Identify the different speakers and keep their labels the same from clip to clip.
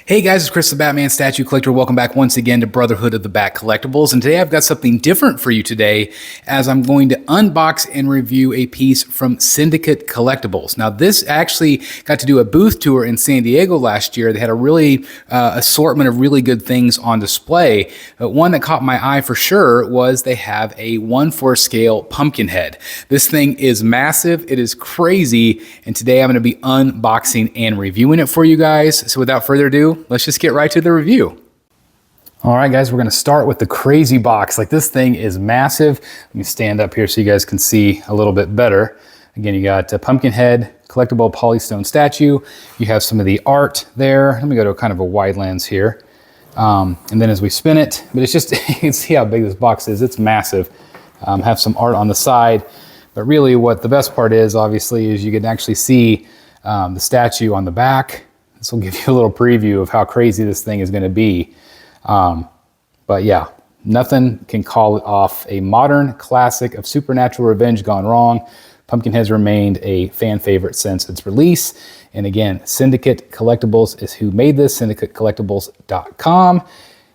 Speaker 1: Hey guys, it's Chris the Batman Statue Collector. Welcome back once again to Brotherhood of the Bat Collectibles. And today I've got something different for you today as I'm going to unbox and review a piece from Syndicate Collectibles. Now this actually got to do a booth tour in San Diego last year. They had a really assortment of really good things on display. But one that caught my eye for sure was they have a 1/4 scale Pumpkinhead. This thing is massive. It is crazy. And today I'm going to be unboxing and reviewing it for you guys. So without further ado, let's just get right to the review. All right, guys, we're going to start with the crazy box. Like, this thing is massive. Let me stand up here so you guys can see a little bit better. Again, you got a Pumpkinhead collectible polystone statue. You have some of the art there. Let me go to kind of a wide lens here. And then as we spin it, but it's just, you can see how big this box is. It's massive. Have some art on the side. But really what the best part is, obviously, is you can actually see the statue on the back. This will give you a little preview of how crazy this thing is going to be. But yeah, nothing can call it off. A modern classic of supernatural revenge gone wrong. Pumpkin has remained a fan favorite since its release. And again, Syndicate Collectibles is who made this, syndicatecollectibles.com.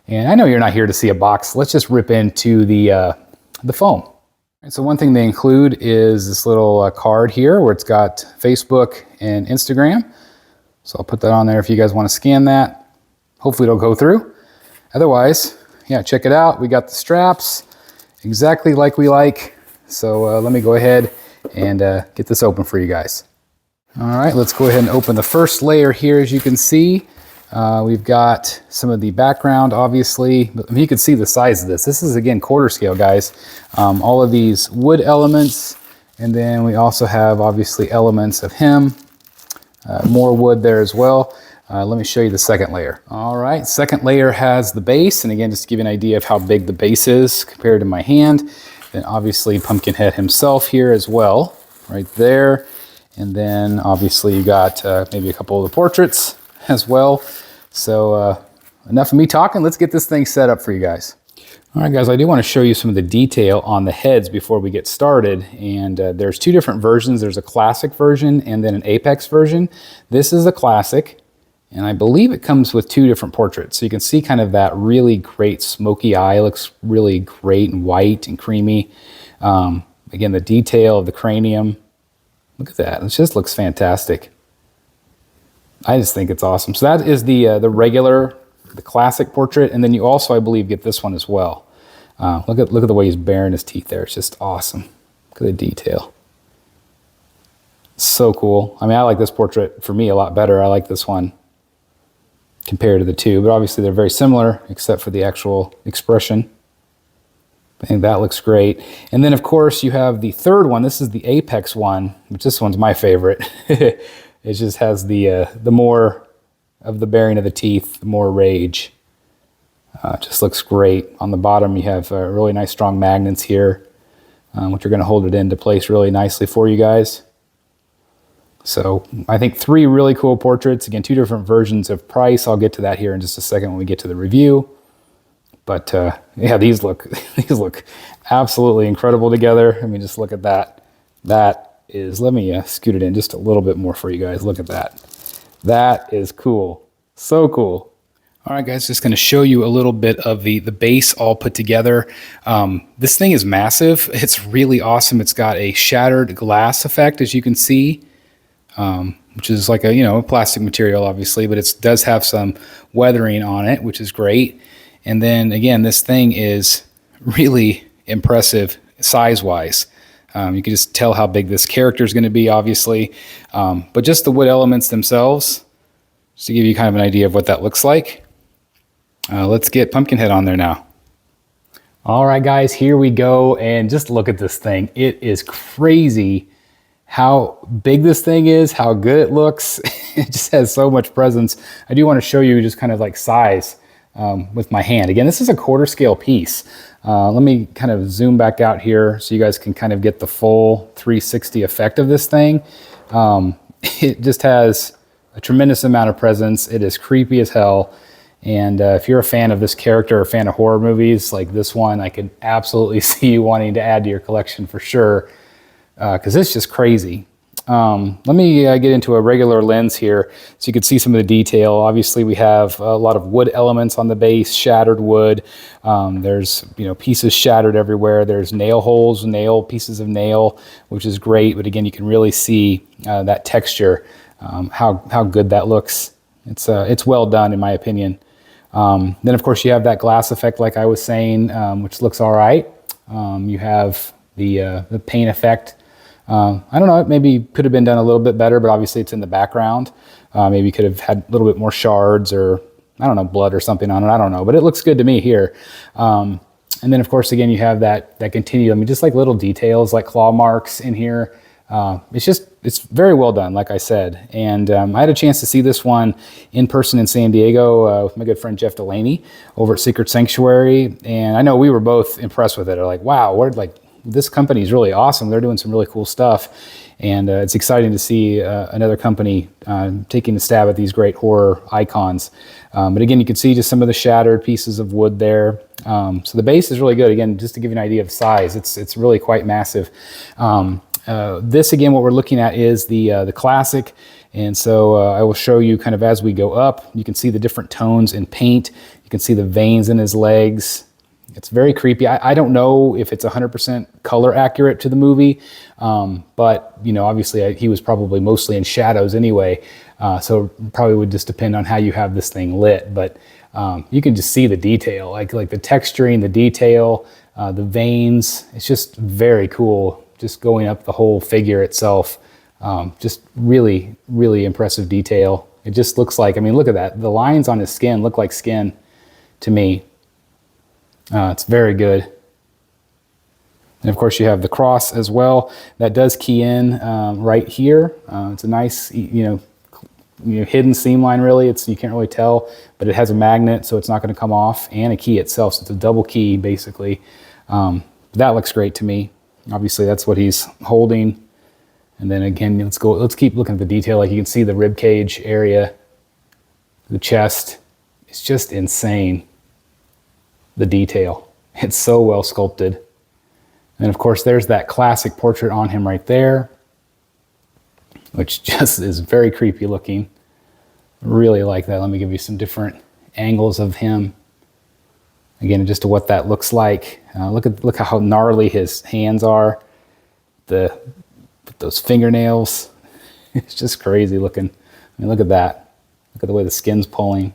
Speaker 1: And I know you're not here to see a box. Let's just rip into the foam. And so one thing they include is this little card here where it's got Facebook and Instagram. So I'll put that on there if you guys want to scan that. Hopefully it'll go through. Otherwise, yeah, check it out. We got the straps exactly like we like. So let me go ahead and get this open for you guys. All right, let's go ahead and open the first layer here. As you can see, we've got some of the background, obviously. But you can see the size of this. This is, again, 1/4 scale, guys. All of these wood elements. And then we also have, obviously, elements of him. More wood there as well. Let me show you the second layer. All right, second layer has the base. And again, just to give you an idea of how big the base is compared to my hand. Then obviously Pumpkinhead himself here as well, right there. And then obviously you got maybe a couple of the portraits as well. So enough of me talking. Let's get this thing set up for you guys. All right, guys, I do want to show you some of the detail on the heads before we get started. And there's two different versions. There's a classic version and then an apex version. This is a classic, and I believe it comes with two different portraits. So you can see kind of that really great smoky eye. It looks really great and white and creamy. Again, the detail of the cranium. Look at that. It just looks fantastic. I just think it's awesome. So that is the regular, the classic portrait, and then you also, I believe, get this one as well. Look at the way he's baring his teeth there. It's just awesome. Look at the detail. So cool. I mean, I like this portrait for me a lot better. I like this one compared to the two, but obviously they're very similar except for the actual expression. I think that looks great. And then of course you have the third one. This is the apex one, which this one's my favorite. It just has the more of the baring of the teeth, the more rage. Just looks great. On the bottom you have really nice strong magnets here, which are going to hold it into place really nicely for you guys. So I think three really cool portraits. Again, two different versions of price. I'll get to that here in just a second when we get to the review. But yeah, these look absolutely incredible together. I mean, just look at that. That is, let me scoot it in just a little bit more for you guys. Look at that. That is cool. So cool. All right, guys, just going to show you a little bit of the base all put together. This thing is massive. It's really awesome. It's got a shattered glass effect, as you can see, which is like a plastic material, obviously, but it does have some weathering on it, which is great. And then again, this thing is really impressive size-wise. You can just tell how big this character is going to be, obviously. But just the wood elements themselves, just to give you kind of an idea of what that looks like. Let's get Pumpkinhead on there now. All right, guys, here we go. And just look at this thing. It is crazy how big this thing is, how good it looks. It just has so much presence. I do want to show you just kind of like size with my hand. Again, this is a 1/4 scale piece. Let me kind of zoom back out here so you guys can kind of get the full 360 effect of this thing. It just has a tremendous amount of presence. It is creepy as hell. And if you're a fan of this character or a fan of horror movies like this one, I could absolutely see you wanting to add to your collection for sure, because it's just crazy. Let me get into a regular lens here so you can see some of the detail. Obviously, we have a lot of wood elements on the base, shattered wood. There's pieces shattered everywhere. There's nail holes, pieces of nail, which is great. But again, you can really see that texture, how good that looks. It's well done in my opinion. Then of course you have that glass effect, like I was saying, which looks all right. You have the paint effect. I don't know, it maybe could have been done a little bit better, but obviously it's in the background. Maybe could have had a little bit more shards or, I don't know, blood or something on it. I don't know, but it looks good to me here. And then of course, again, you have that continuum, just like little details like claw marks in here. It's very well done, like I said. And I had a chance to see this one in person in San Diego with my good friend Jeff Delaney over at Secret Sanctuary. And I know we were both impressed with it. They're like, wow, this company is really awesome. They're doing some really cool stuff. And it's exciting to see another company taking a stab at these great horror icons. But again, you can see just some of the shattered pieces of wood there. So the base is really good. Again, just to give you an idea of size, it's really quite massive. This, again, what we're looking at is the classic. And so I will show you kind of as we go up. You can see the different tones in paint. You can see the veins in his legs. It's very creepy. I don't know if it's 100% color accurate to the movie, but obviously he was probably mostly in shadows anyway, so probably would just depend on how you have this thing lit. But you can just see the detail, like the texturing, the detail, the veins. It's just very cool. Just going up the whole figure itself, just really, really impressive detail. It just looks like, look at that. The lines on his skin look like skin to me. It's very good. And of course you have the cross as well. That does key in right here. It's a nice, hidden seam line really. You can't really tell, but it has a magnet so it's not going to come off, and a key itself. So it's a double key basically. That looks great to me. Obviously that's what he's holding. And then again, let's keep looking at the detail. Like you can see the rib cage area, the chest. It's just insane. The detail. It's so well sculpted. And of course there's that classic portrait on him right there, which just is very creepy looking. Really like that. Let me give you some different angles of him. Again, just to what that looks like. Look how gnarly his hands are. Those fingernails. It's just crazy looking. Look at that. Look at the way the skin's pulling.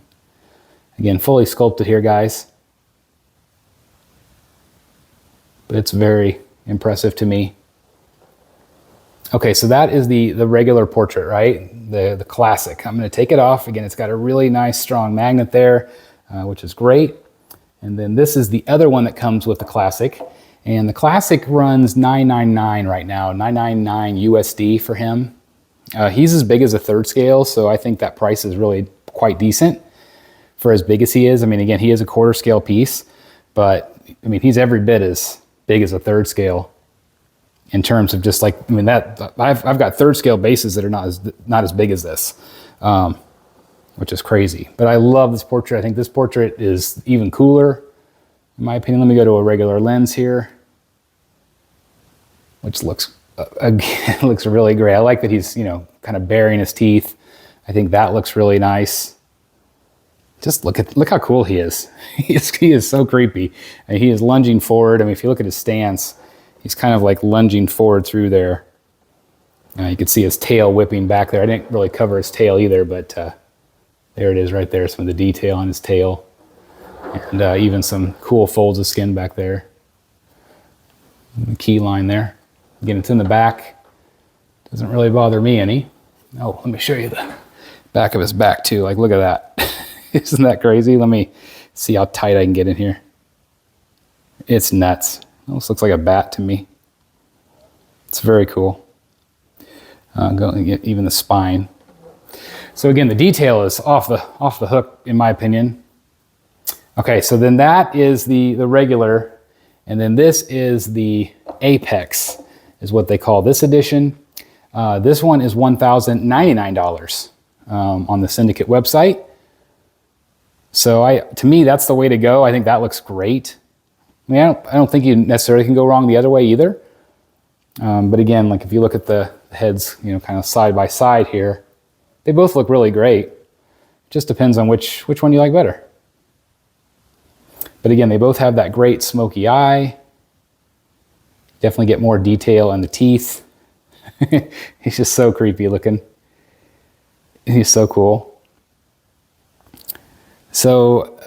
Speaker 1: Again, fully sculpted here, guys. But it's very impressive to me. Okay, so that is the regular portrait, right? The classic. I'm going to take it off. Again, it's got a really nice strong magnet there, which is great. And then this is the other one that comes with the classic. And the classic runs $9.99 right now, $9.99 USD for him. He's as big as a third scale, so I think that price is really quite decent for as big as he is. Again, he is a quarter scale piece, but he's every bit as big as a third scale in terms of just like, I've got third scale bases that are not as big as this, which is crazy. But I love this portrait. I think this portrait is even cooler, in my opinion. Let me go to a regular lens here, which looks, again, looks really great. I like that he's, kind of baring his teeth. I think that looks really nice. Just look how cool he is. He is so creepy. And he is lunging forward. If you look at his stance, he's kind of like lunging forward through there. You can see his tail whipping back there. I didn't really cover his tail either, but there it is right there. Some of the detail on his tail. And even some cool folds of skin back there. The key line there. Again, it's in the back. Doesn't really bother me any. Oh, let me show you the back of his back too. Like, look at that. Isn't that crazy? Let me see how tight I can get in here. It's nuts. Almost looks like a bat to me. It's very cool. Even the spine. So again, the detail is off the hook, in my opinion. Okay, so then that is the regular, and then this is the Apex, is what they call this edition. This one is $1,099 on the Syndicate website. So to me, that's the way to go. I think that looks great. I don't think you necessarily can go wrong the other way either. But again, like if you look at the the heads, you know, kind of side by side here. They both look really great. Just depends on which one you like better. But again, they both have that great smoky eye. Definitely get more detail in the teeth. He's just so creepy looking. He's so cool. So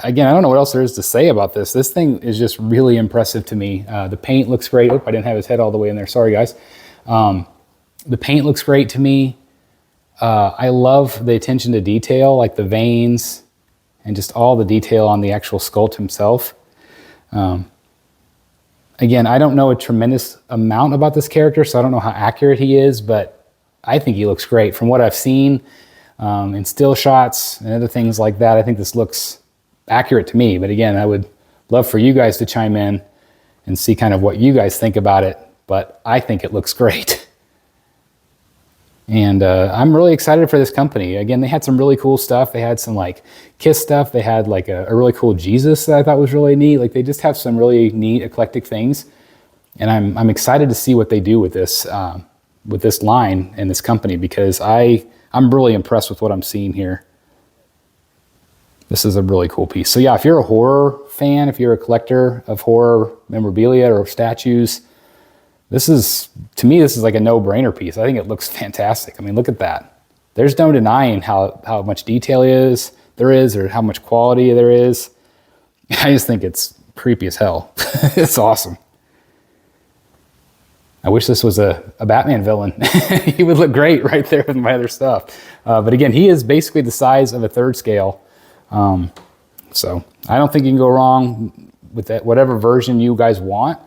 Speaker 1: again, I don't know what else there is to say about this. This thing is just really impressive to me. The paint looks great. Oh, I didn't have his head all the way in there. Sorry, guys. The paint looks great to me. I love the attention to detail, like the veins and just all the detail on the actual sculpt himself. Again, I don't know a tremendous amount about this character, so I don't know how accurate he is, but I think he looks great. From what I've seen in still shots and other things like that, I think this looks accurate to me. But again, I would love for you guys to chime in and see kind of what you guys think about it, but I think it looks great. And I'm really excited for this company. Again, they had some really cool stuff. They had some like Kiss stuff. They had like a really cool Jesus that I thought was really neat. Like they just have some really neat eclectic things. And I'm excited to see what they do with this line and this company, because I'm really impressed with what I'm seeing here. This is a really cool piece. So yeah, if you're a horror fan, if you're a collector of horror memorabilia or statues, to me, this is like a no-brainer piece. I think it looks fantastic. I mean, look at that. There's no denying how much detail there is or how much quality there is. I just think it's creepy as hell. It's awesome. I wish this was a Batman villain. He would look great right there with my other stuff. But again, he is basically the size of a 3rd scale. So I don't think you can go wrong with that, whatever version you guys want,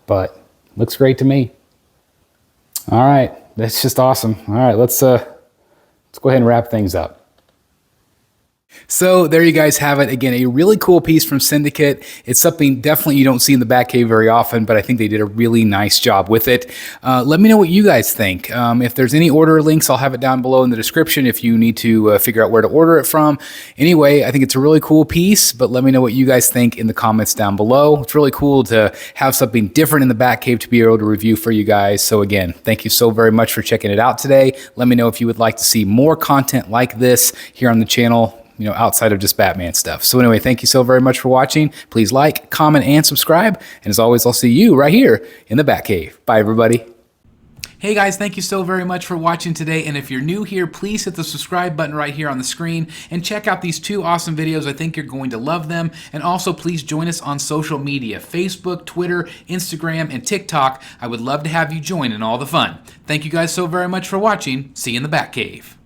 Speaker 1: but looks great to me. All right, that's just awesome. All right, let's go ahead and wrap things up. So there you guys have it. Again, a really cool piece from Syndicate. It's something definitely you don't see in the Batcave very often, but I think they did a really nice job with it. Let me know what you guys think. If there's any order links, I'll have it down below in the description if you need to figure out where to order it from. Anyway, I think it's a really cool piece, but let me know what you guys think in the comments down below. It's really cool to have something different in the Batcave to be able to review for you guys. So again, thank you so very much for checking it out today. Let me know if you would like to see more content like this here on the channel, you know, outside of just Batman stuff. So anyway, thank you so very much for watching. Please like, comment, and subscribe. And as always, I'll see you right here in the Batcave. Bye, everybody. Hey guys, thank you so very much for watching today. And if you're new here, please hit the subscribe button right here on the screen and check out these 2 awesome videos. I think you're going to love them. And also please join us on social media, Facebook, Twitter, Instagram, and TikTok. I would love to have you join in all the fun. Thank you guys so very much for watching. See you in the Batcave.